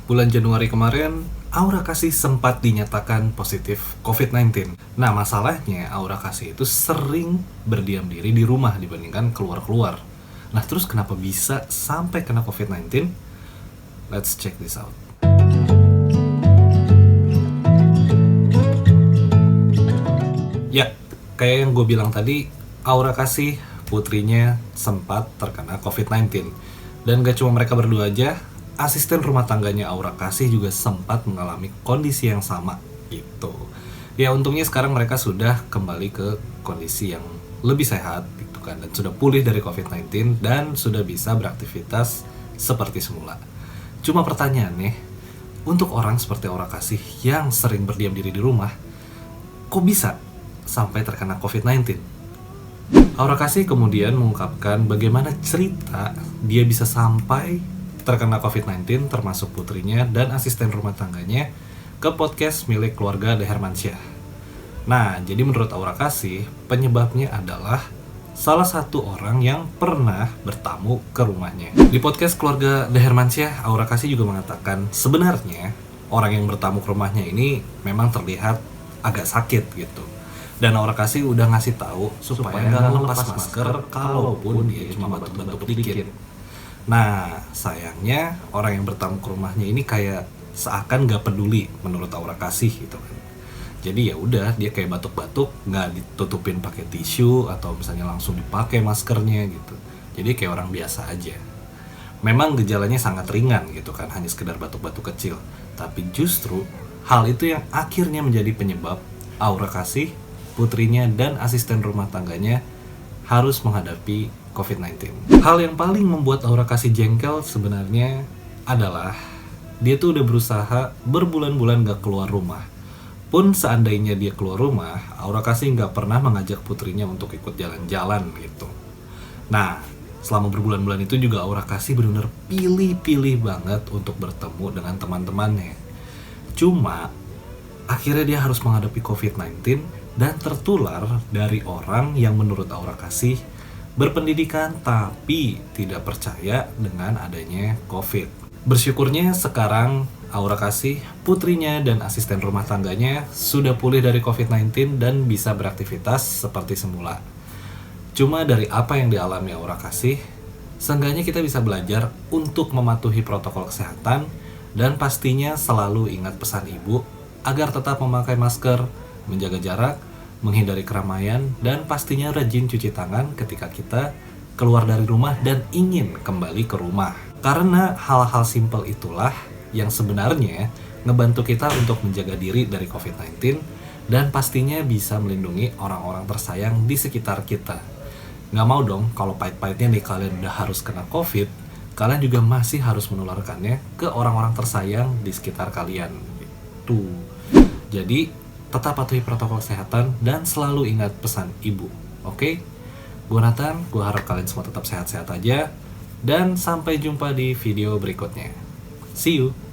Bulan Januari kemarin, Aura Kasih sempat dinyatakan positif COVID-19. Nah, masalahnya Aura Kasih itu sering berdiam diri di rumah dibandingkan keluar-keluar. Nah, terus kenapa bisa sampai kena COVID-19? Let's check this out. Ya, kayak yang gue bilang tadi, Aura Kasih putrinya sempat terkena COVID-19. Dan gak cuma mereka berdua aja, asisten rumah tangganya Aura Kasih juga sempat mengalami kondisi yang sama gitu. Ya untungnya sekarang mereka sudah kembali ke kondisi yang lebih sehat gitu kan, dan sudah pulih dari COVID-19 dan sudah bisa beraktivitas seperti semula. Cuma pertanyaannya, untuk orang seperti Aura Kasih yang sering berdiam diri di rumah, kok bisa sampai terkena COVID-19? Aura Kasih kemudian mengungkapkan bagaimana cerita dia bisa sampai terkena COVID-19 termasuk putrinya dan asisten rumah tangganya ke podcast milik keluarga The Hermansyah. Nah, jadi menurut Aura Kasih, penyebabnya adalah salah satu orang yang pernah bertamu ke rumahnya. Di podcast keluarga The Hermansyah, Aura Kasih juga mengatakan sebenarnya orang yang bertamu ke rumahnya ini memang terlihat agak sakit gitu. Dan Aura Kasih udah ngasih tahu supaya nggak lepas masker kalaupun dia cuma batuk-batuk dikit. Nah, sayangnya orang yang bertamu ke rumahnya ini kayak seakan gak peduli menurut Aura Kasih gitu kan. Jadi ya udah, dia kayak batuk-batuk nggak ditutupin pakai tisu atau misalnya langsung dipakai maskernya gitu. Jadi kayak orang biasa aja. Memang gejalanya sangat ringan gitu kan, hanya sekedar batuk-batuk kecil. Tapi justru hal itu yang akhirnya menjadi penyebab Aura Kasih, putrinya dan asisten rumah tangganya harus menghadapi COVID-19. Hal yang paling membuat Aura Kasih jengkel sebenarnya adalah dia tuh udah berusaha berbulan-bulan gak keluar rumah. Pun seandainya dia keluar rumah, Aura Kasih gak pernah mengajak putrinya untuk ikut jalan-jalan gitu. Nah, selama berbulan-bulan itu juga Aura Kasih benar-benar pilih-pilih banget untuk bertemu dengan teman-temannya. Cuma, akhirnya dia harus menghadapi COVID-19 dan tertular dari orang yang menurut Aura Kasih berpendidikan tapi tidak percaya dengan adanya COVID. Bersyukurnya sekarang Aura Kasih, putrinya dan asisten rumah tangganya sudah pulih dari COVID-19 dan bisa beraktivitas seperti semula. Cuma dari apa yang dialami Aura Kasih, seenggaknya kita bisa belajar untuk mematuhi protokol kesehatan dan pastinya selalu ingat pesan ibu agar tetap memakai masker, menjaga jarak, menghindari keramaian, dan pastinya rajin cuci tangan ketika kita keluar dari rumah dan ingin kembali ke rumah. Karena hal-hal simpel itulah yang sebenarnya ngebantu kita untuk menjaga diri dari COVID-19 dan pastinya bisa melindungi orang-orang tersayang di sekitar kita. Nggak mau dong kalau pahit-pahitnya nih kalian udah harus kena COVID, kalian juga masih harus menularkannya ke orang-orang tersayang di sekitar kalian. Tuh. Jadi, tetap patuhi protokol kesehatan dan selalu ingat pesan ibu. Oke? Gue Nathan, gue harap kalian semua tetap sehat-sehat aja. Dan sampai jumpa di video berikutnya. See you!